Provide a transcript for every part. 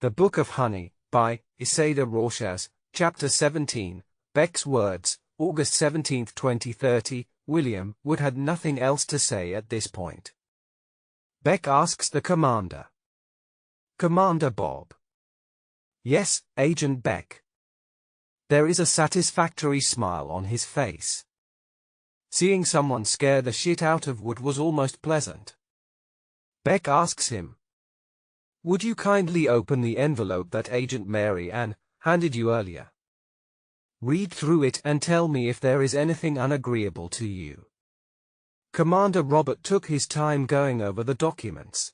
The Book of Honey, by Isadora Rochas, Chapter 17, Beck's words, August 17, 2030, William Wood had nothing else to say at this point. Beck asks the commander. Commander Bob. Yes, Agent Beck. There is a satisfactory smile on his face. Seeing someone scare the shit out of Wood was almost pleasant. Beck asks him. Would you kindly open the envelope that Agent Mary Ann handed you earlier? Read through it and tell me if there is anything unagreeable to you. Commander Robert took his time going over the documents,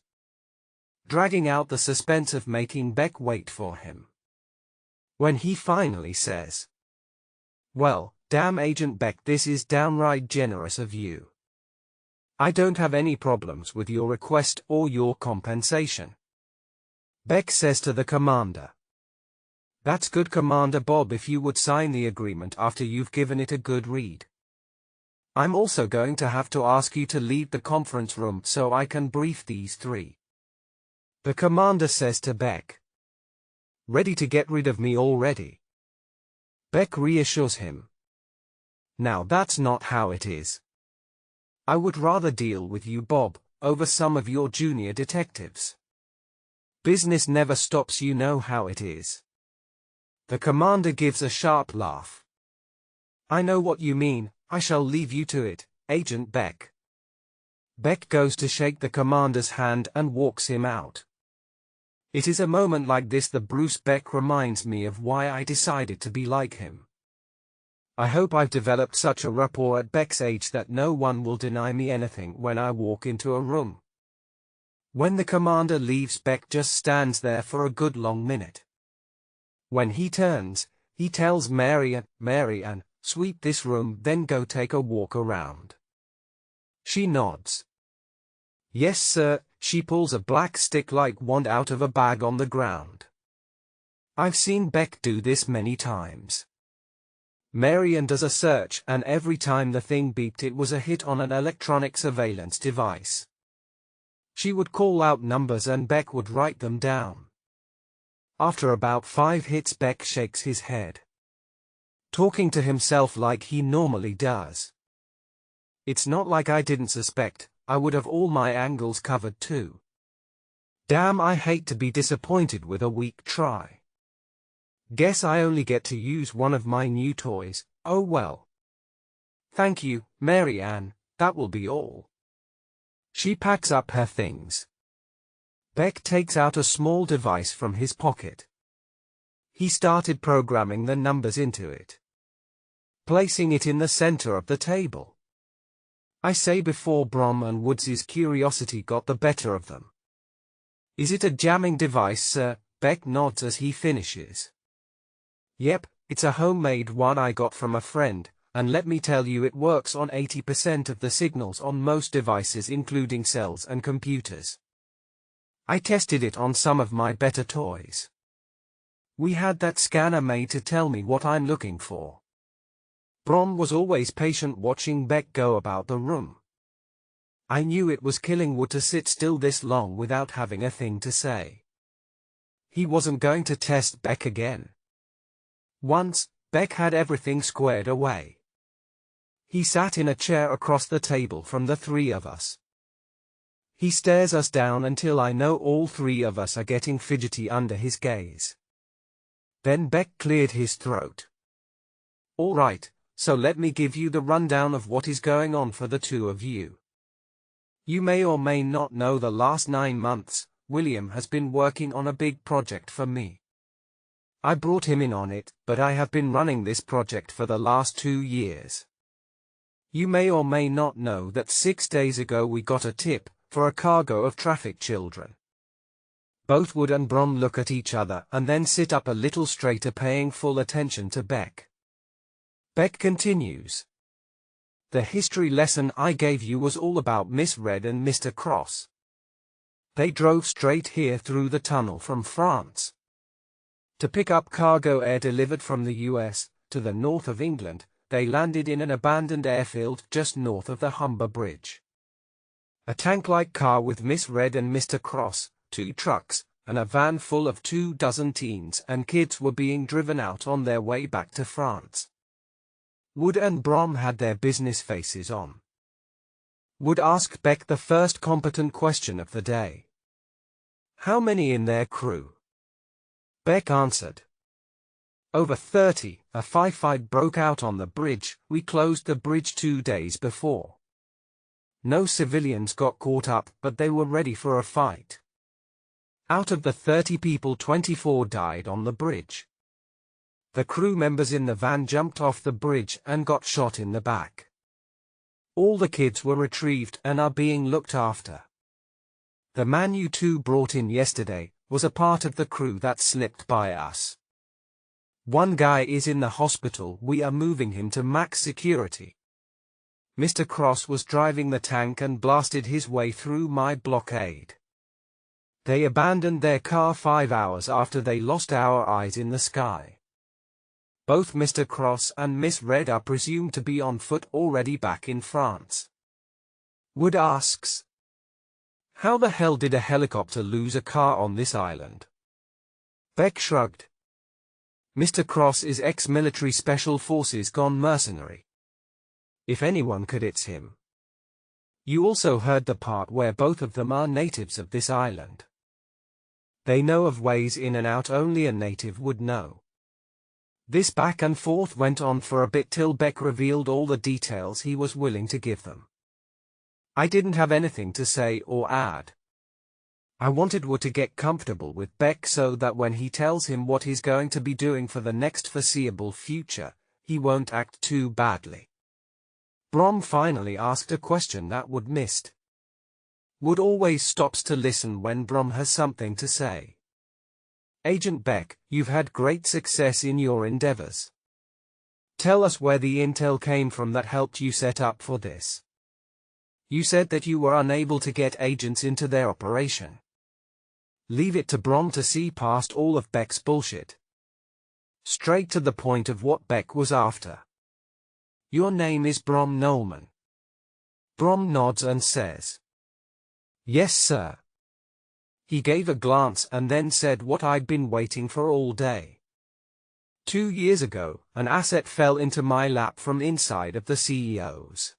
dragging out the suspense of making Beck wait for him. When he finally says, "Well, damn Agent Beck, this is downright generous of you. I don't have any problems with your request or your compensation." Beck says to the commander, "That's good, Commander Bob, if you would sign the agreement after you've given it a good read. I'm also going to have to ask you to leave the conference room so I can brief these three." The commander says to Beck, "Ready to get rid of me already?" Beck reassures him. "Now that's not how it is. I would rather deal with you, Bob, over some of your junior detectives. Business never stops, you know how it is." The commander gives a sharp laugh. "I know what you mean, I shall leave you to it, Agent Beck." Beck goes to shake the commander's hand and walks him out. It is a moment like this that Bruce Beck reminds me of why I decided to be like him. I hope I've developed such a rapport at Beck's age that no one will deny me anything when I walk into a room. When the commander leaves, Beck just stands there for a good long minute. When he turns, he tells Mary Ann, "Sweep this room, then go take a walk around." She nods. "Yes, sir." She pulls a black stick-like wand out of a bag on the ground. I've seen Beck do this many times. Mary Ann does a search, and every time the thing beeped, it was a hit on an electronic surveillance device. She would call out numbers and Beck would write them down. After about 5 hits, Beck shakes his head, talking to himself like he normally does. "It's not like I didn't suspect, I would have all my angles covered too. Damn, I hate to be disappointed with a weak try. Guess I only get to use one of my new toys, oh well. Thank you, Mary Ann, that will be all." She packs up her things. Beck takes out a small device from his pocket. He started programming the numbers into it, placing it in the center of the table. I say, before Brom and Woods's curiosity got the better of them. "Is it a jamming device, sir?" Beck nods as he finishes. "Yep, it's a homemade one I got from a friend. And let me tell you, it works on 80% of the signals on most devices, including cells and computers. I tested it on some of my better toys. We had that scanner made to tell me what I'm looking for." Brom was always patient, watching Beck go about the room. I knew it was killing Wood to sit still this long without having a thing to say. He wasn't going to test Beck again. Once Beck had everything squared away, he sat in a chair across the table from the three of us. He stares us down until I know all three of us are getting fidgety under his gaze. Then Beck cleared his throat. "All right, so let me give you the rundown of what is going on for the two of you. You may or may not know the last 9 months, William has been working on a big project for me. I brought him in on it, but I have been running this project for the last 2 years. You may or may not know that 6 days ago we got a tip for a cargo of trafficked children." Both Wood and Brom look at each other and then sit up a little straighter, paying full attention to Beck. Beck continues. "The history lesson I gave you was all about Miss Red and Mr. Cross. They drove straight here through the tunnel from France to pick up cargo air delivered from the US to the north of England. They landed in an abandoned airfield just north of the Humber Bridge. A tank-like car with Miss Red and Mr. Cross, 2 trucks, and a van full of 24 teens and kids were being driven out on their way back to France. Wood and Brom had their business faces on. Wood asked Beck the first competent question of the day. How many in their crew? Beck answered. Over 30. A fight broke out on the bridge. We closed the bridge 2 days before. No civilians got caught up, but they were ready for a fight. Out of the 30 people, 24 died on the bridge. The crew members in the van jumped off the bridge and got shot in the back. All the kids were retrieved and are being looked after. The man you two brought in yesterday was a part of the crew that slipped by us. One guy is in the hospital. We are moving him to max security. Mr. Cross was driving the tank and blasted his way through my blockade. They abandoned their car 5 hours after they lost our eyes in the sky. Both Mr. Cross and Miss Red are presumed to be on foot already back in France. Wood asks, how the hell did a helicopter lose a car on this island? Beck shrugged. Mr. Cross is ex-military special forces gone mercenary. If anyone could, it's him. You also heard the part where both of them are natives of this island. They know of ways in and out only a native would know. This back and forth went on for a bit till Beck revealed all the details he was willing to give them. I didn't have anything to say or add. I wanted Wood to get comfortable with Beck so that when he tells him what he's going to be doing for the next foreseeable future, he won't act too badly. Brom finally asked a question that Wood missed. Wood always stops to listen when Brom has something to say. Agent Beck, you've had great success in your endeavors. Tell us where the intel came from that helped you set up for this. You said that you were unable to get agents into their operation. Leave it to Brom to see past all of Beck's bullshit. Straight to the point of what Beck was after. Your name is Brom Nolman. Brom nods and says, yes, sir. He gave a glance and then said what I'd been waiting for all day. 2 years ago, an asset fell into my lap from inside of the CEOs.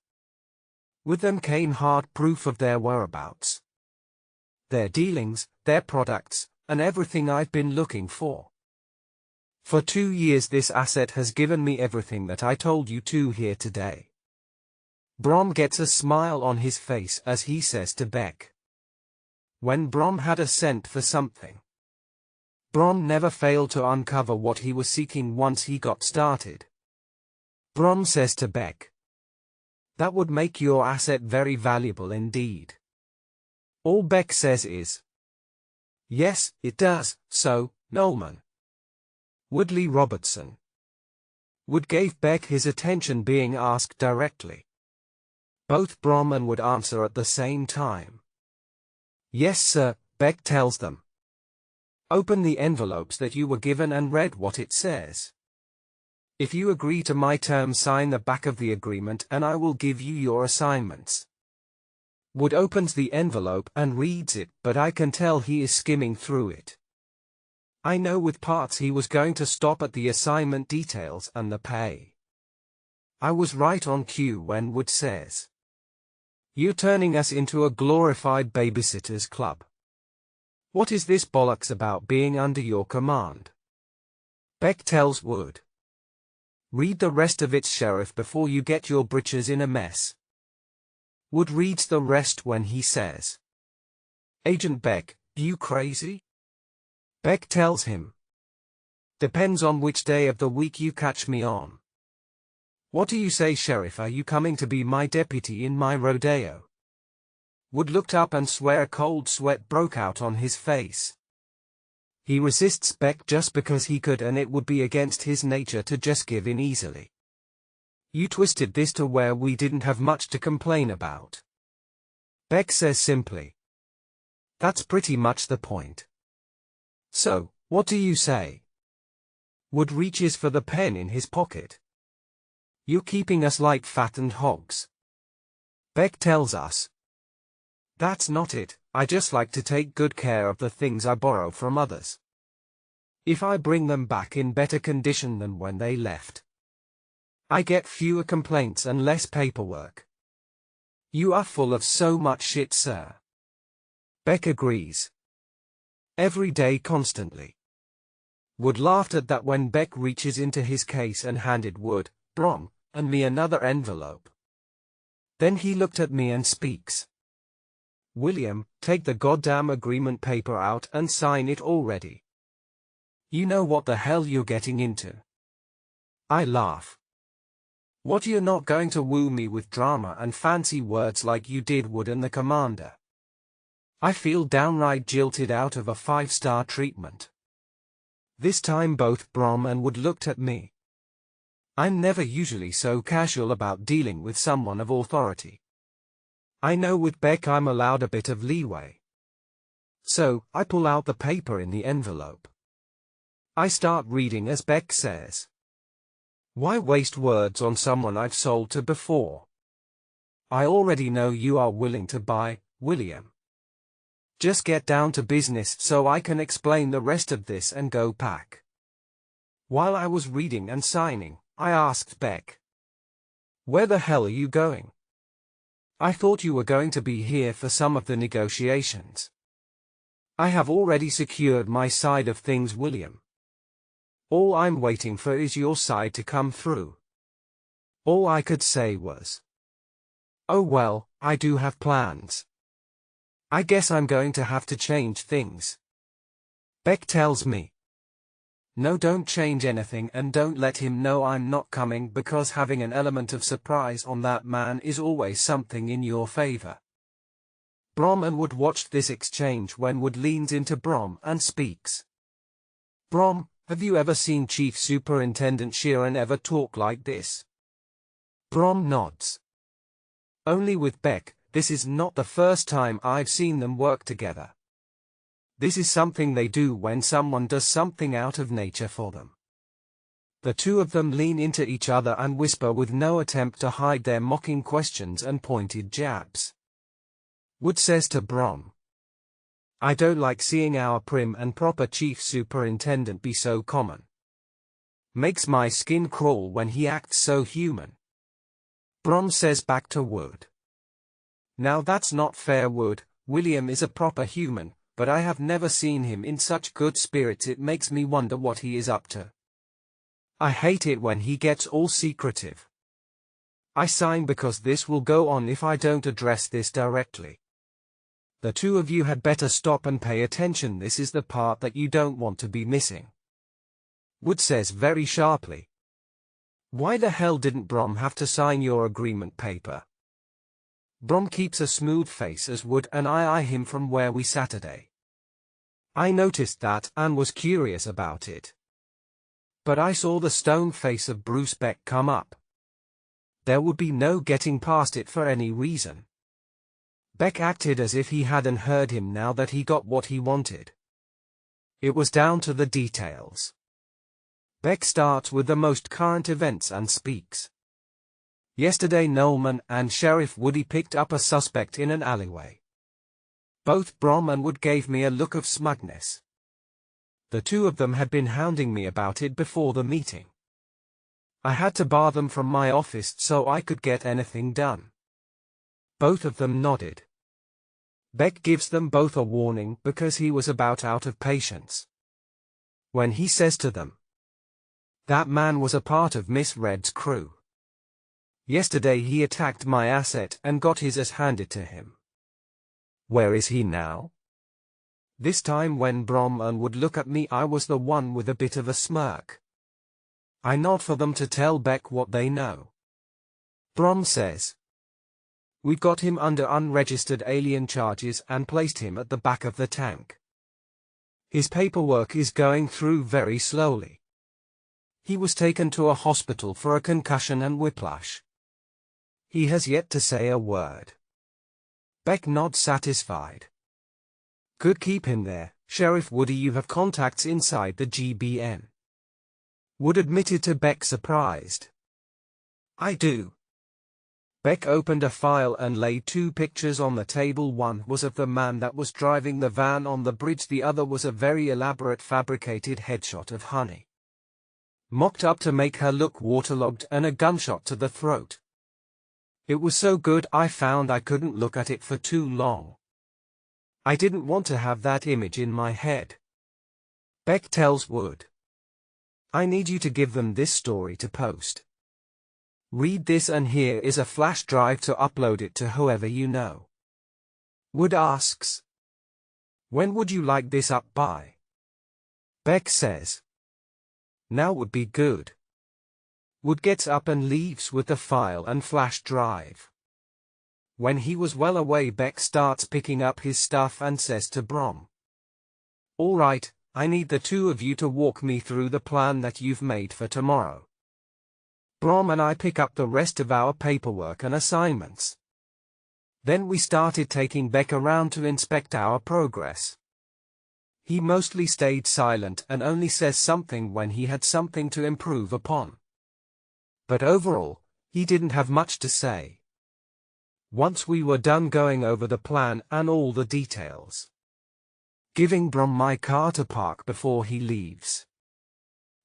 With them came hard proof of their whereabouts, their dealings, their products, and everything I've been looking for. For 2 years this asset has given me everything that I told you to here today. Brom gets a smile on his face as he says to Beck. When Brom had a scent for something, Brom never failed to uncover what he was seeking once he got started. Brom says to Beck, that would make your asset very valuable indeed. All Beck says is, yes, it does, so, Nolman. Woodley Robertson. Wood gave Beck his attention being asked directly. Both Brom and Wood answer at the same time. Yes, sir, Beck tells them. Open the envelopes that you were given and read what it says. If you agree to my terms, sign the back of the agreement and I will give you your assignments. Wood opens the envelope and reads it, but I can tell he is skimming through it. I know with parts he was going to stop at the assignment details and the pay. I was right on cue when Wood says, you're turning us into a glorified babysitters club. What is this bollocks about being under your command? Beck tells Wood. Read the rest of it, Sheriff, before you get your britches in a mess. Wood reads the rest when he says, Agent Beck, you crazy? Beck tells him. Depends on which day of the week you catch me on. What do you say, Sheriff? Are you coming to be my deputy in my rodeo? Wood looked up and a cold sweat broke out on his face. He resists Beck just because he could, and it would be against his nature to just give in easily. You twisted this to where we didn't have much to complain about. Beck says simply. That's pretty much the point. So, what do you say? Wood reaches for the pen in his pocket. You're keeping us like fattened hogs. Beck tells us. That's not it, I just like to take good care of the things I borrow from others. If I bring them back in better condition than when they left, I get fewer complaints and less paperwork. You are full of so much shit, sir. Beck agrees. Every day, constantly. Wood laughed at that when Beck reaches into his case and handed Wood, Brom, and me another envelope. Then he looked at me and speaks. William, take the goddamn agreement paper out and sign it already. You know what the hell you're getting into. I laugh. What, you're not going to woo me with drama and fancy words like you did Wood and the commander? I feel downright jilted out of a 5-star treatment. This time both Brom and Wood looked at me. I'm never usually so casual about dealing with someone of authority. I know with Beck I'm allowed a bit of leeway. So, I pull out the paper in the envelope. I start reading as Beck says. Why waste words on someone I've sold to before? I already know you are willing to buy, William. Just get down to business so I can explain the rest of this and go pack. While I was reading and signing, I asked Beck. Where the hell are you going? I thought you were going to be here for some of the negotiations. I have already secured my side of things, William. All I'm waiting for is your side to come through. All I could say was, oh well, I do have plans. I guess I'm going to have to change things. Beck tells me, no, don't change anything and don't let him know I'm not coming, because having an element of surprise on that man is always something in your favor. Brom and Wood watched this exchange when Wood leans into Brom and speaks. Brom, have you ever seen Chief Superintendent Sheeran ever talk like this? Brom nods. Only with Beck, this is not the first time I've seen them work together. This is something they do when someone does something out of nature for them. The two of them lean into each other and whisper with no attempt to hide their mocking questions and pointed jabs. Wood says to Brom, I don't like seeing our prim and proper chief superintendent be so common. Makes my skin crawl when he acts so human. Brom says back to Wood. Now that's not fair, Wood. William is a proper human, but I have never seen him in such good spirits. It makes me wonder what he is up to. I hate it when he gets all secretive. I sign because this will go on if I don't address this directly. The two of you had better stop and pay attention. This is the part that you don't want to be missing. Wood says very sharply. Why the hell didn't Brom have to sign your agreement paper? Brom keeps a smooth face as Wood and I eye him from where we sat today. I noticed that and was curious about it. But I saw the stone face of Bruce Beck come up. There would be no getting past it for any reason. Beck acted as if he hadn't heard him now that he got what he wanted. It was down to the details. Beck starts with the most current events and speaks. Yesterday Noelman and Sheriff Woody picked up a suspect in an alleyway. Both Brom and Wood gave me a look of smugness. The two of them had been hounding me about it before the meeting. I had to bar them from my office so I could get anything done. Both of them nodded. Beck gives them both a warning because he was about out of patience. When he says to them, that man was a part of Miss Red's crew. Yesterday he attacked my asset and got his ass handed to him. Where is he now? This time when Brom and Wood look at me, I was the one with a bit of a smirk. I nod for them to tell Beck what they know. Brom says, we got him under unregistered alien charges and placed him at the back of the tank. His paperwork is going through very slowly. He was taken to a hospital for a concussion and whiplash. He has yet to say a word. Beck nods satisfied. Good, keep him there, Sheriff Woody. You have contacts inside the GBN. Wood admitted to Beck, surprised. I do. Beck opened a file and laid two pictures on the table. One was of the man that was driving the van on the bridge. The other was a very elaborate fabricated headshot of Honey, mocked up to make her look waterlogged, and a gunshot to the throat. It was so good I found I couldn't look at it for too long. I didn't want to have that image in my head. Beck tells Wood, I need you to give them this story to post. Read this, and here is a flash drive to upload it to whoever you know. Wood asks, when would you like this up by? Beck says, now would be good. Wood gets up and leaves with the file and flash drive. When he was well away, Beck starts picking up his stuff and says to Brom, all right, I need the two of you to walk me through the plan that you've made for tomorrow. Brom and I pick up the rest of our paperwork and assignments. Then we started taking Beck around to inspect our progress. He mostly stayed silent and only says something when he had something to improve upon. But overall, he didn't have much to say. Once we were done going over the plan and all the details, giving Brom my car to park before he leaves.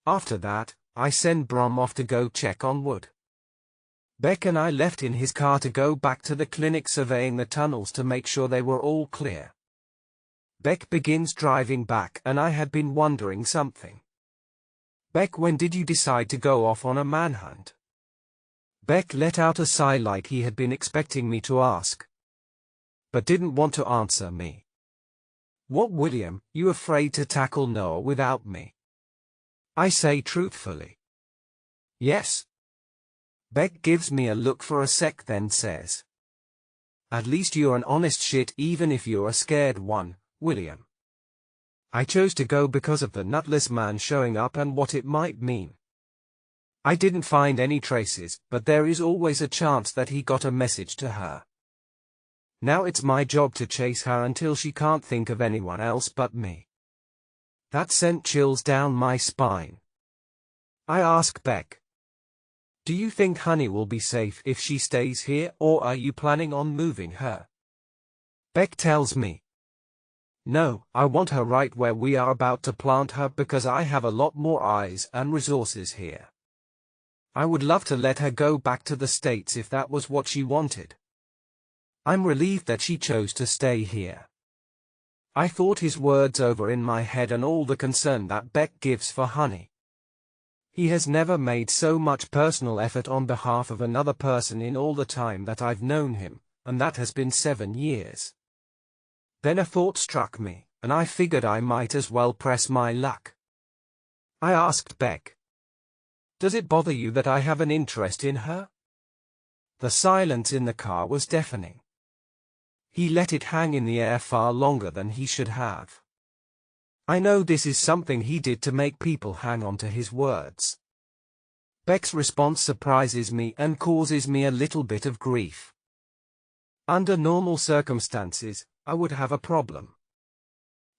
After that, I send Brom off to go check on Wood. Beck and I left in his car to go back to the clinic, surveying the tunnels to make sure they were all clear. Beck begins driving back, and I had been wondering something. Beck, when did you decide to go off on a manhunt? Beck let out a sigh like he had been expecting me to ask, but didn't want to answer me. What, William, you afraid to tackle Noah without me? I say truthfully. Yes. Beck gives me a look for a sec, then says, at least you're an honest shit, even if you're a scared one, William. I chose to go because of the nutless man showing up and what it might mean. I didn't find any traces, but there is always a chance that he got a message to her. Now it's my job to chase her until she can't think of anyone else but me. That sent chills down my spine. I ask Beck, do you think Honey will be safe if she stays here, or are you planning on moving her? Beck tells me, no, I want her right where we are about to plant her, because I have a lot more eyes and resources here. I would love to let her go back to the States if that was what she wanted. I'm relieved that she chose to stay here. I thought his words over in my head and all the concern that Beck gives for Honey. He has never made so much personal effort on behalf of another person in all the time that I've known him, and that has been 7 years. Then a thought struck me, and I figured I might as well press my luck. I asked Beck, does it bother you that I have an interest in her? The silence in the car was deafening. He let it hang in the air far longer than he should have. I know this is something he did to make people hang on to his words. Beck's response surprises me and causes me a little bit of grief. Under normal circumstances, I would have a problem.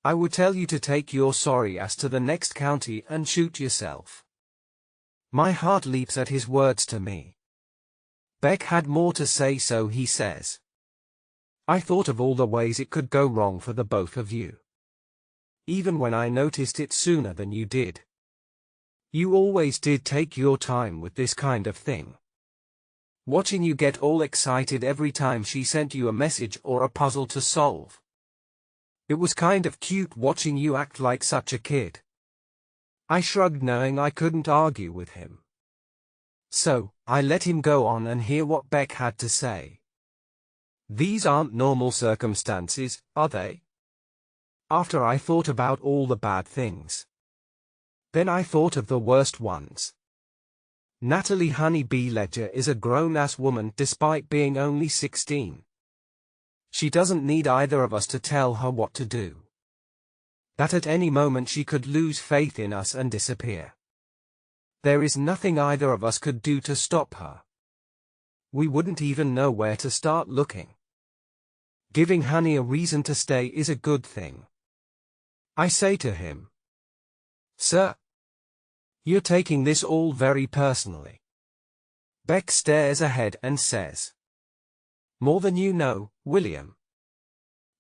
I would tell you to take your sorry ass to the next county and shoot yourself. My heart leaps at his words to me. Beck had more to say, so he says, I thought of all the ways it could go wrong for the both of you. Even when I noticed it sooner than you did. You always did take your time with this kind of thing. Watching you get all excited every time she sent you a message or a puzzle to solve. It was kind of cute watching you act like such a kid. I shrugged, knowing I couldn't argue with him. So, I let him go on and hear what Beck had to say. These aren't normal circumstances, are they? After I thought about all the bad things. Then I thought of the worst ones. Natalie Honey B. Ledger is a grown-ass woman despite being only 16. She doesn't need either of us to tell her what to do. That at any moment she could lose faith in us and disappear. There is nothing either of us could do to stop her. We wouldn't even know where to start looking. Giving Honey a reason to stay is a good thing. I say to him, Sir, you're taking this all very personally. Beck stares ahead and says, More than you know, William.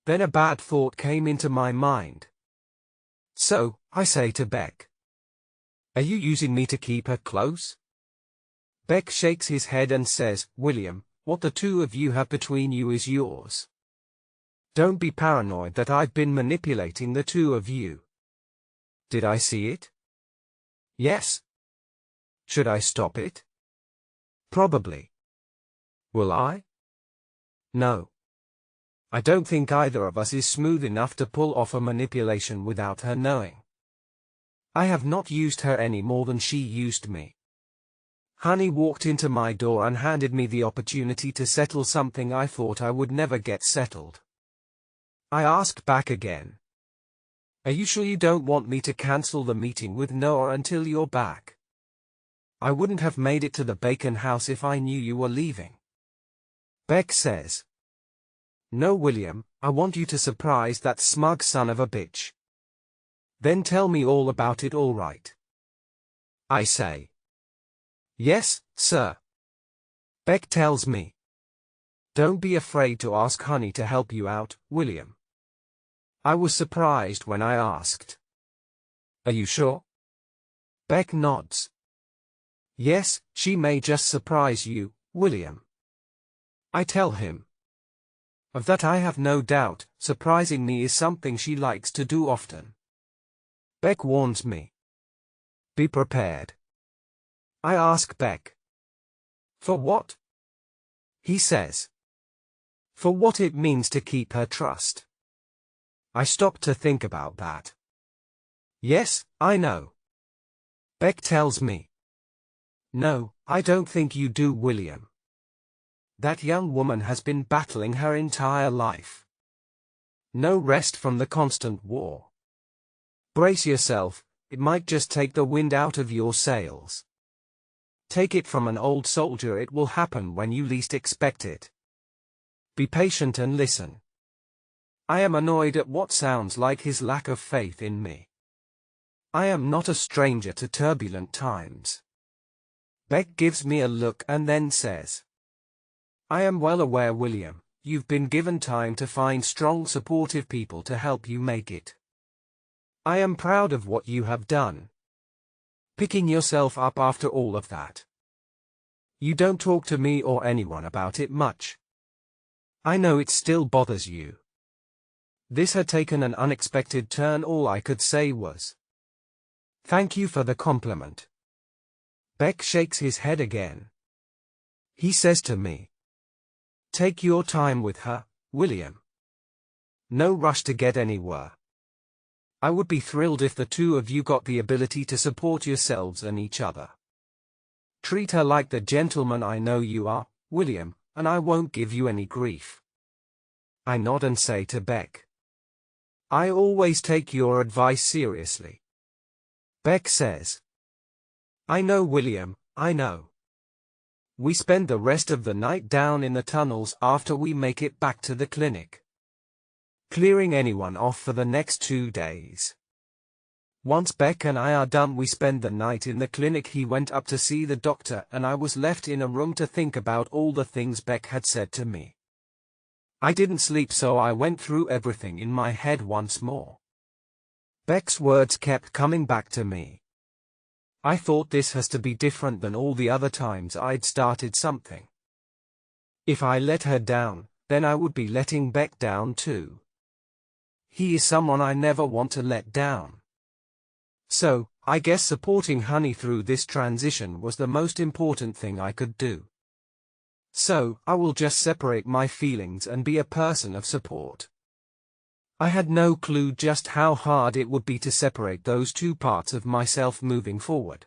Then a bad thought came into my mind. So, I say to Beck, "Are you using me to keep her close?" Beck shakes his head and says, "William, what the two of you have between you is yours. Don't be paranoid that I've been manipulating the two of you." Did I see it? Yes. Should I stop it? Probably. Will I? No. I don't think either of us is smooth enough to pull off a manipulation without her knowing. I have not used her any more than she used me. Honey walked into my door and handed me the opportunity to settle something I thought I would never get settled. I asked back again, "Are you sure you don't want me to cancel the meeting with Noah until you're back? I wouldn't have made it to the Bacon house if I knew you were leaving." Beck says, "No, William, I want you to surprise that smug son of a bitch. Then tell me all about it, all right?" I say, "Yes, sir." Beck tells me, "Don't be afraid to ask Honey to help you out, William." I was surprised when I asked, "Are you sure?" Beck nods. "Yes, she may just surprise you, William." I tell him, "Of that I have no doubt, surprising me is something she likes to do often." Beck warns me, "Be prepared." I ask Beck, "For what?" He says, "For what it means to keep her trust." I stop to think about that. "Yes, I know." Beck tells me, "No, I don't think you do, William. That young woman has been battling her entire life. No rest from the constant war. Brace yourself, it might just take the wind out of your sails. Take it from an old soldier, it will happen when you least expect it. Be patient and listen." I am annoyed at what sounds like his lack of faith in me. I am not a stranger to turbulent times. Beck gives me a look and then says, "I am well aware, William, you've been given time to find strong, supportive people to help you make it. I am proud of what you have done. Picking yourself up after all of that. You don't talk to me or anyone about it much. I know it still bothers you." This had taken an unexpected turn. All I could say was, "Thank you for the compliment." Beck shakes his head again. He says to me, "Take your time with her, William. No rush to get anywhere. I would be thrilled if the two of you got the ability to support yourselves and each other. Treat her like the gentleman I know you are, William, and I won't give you any grief." I nod and say to Beck, "I always take your advice seriously." Beck says, "I know, William, I know. We spend the rest of the night down in the tunnels after we make it back to the clinic, clearing anyone off for the next 2 days. Once Beck and I are done, we spend the night in the clinic. He went up to see the doctor and I was left in a room to think about all the things Beck had said to me. I didn't sleep, so I went through everything in my head once more. Beck's words kept coming back to me. I thought, this has to be different than all the other times I'd started something. If I let her down, then I would be letting Beck down too. He is someone I never want to let down. So, I guess supporting Honey through this transition was the most important thing I could do. So, I will just separate my feelings and be a person of support." I had no clue just how hard it would be to separate those two parts of myself moving forward.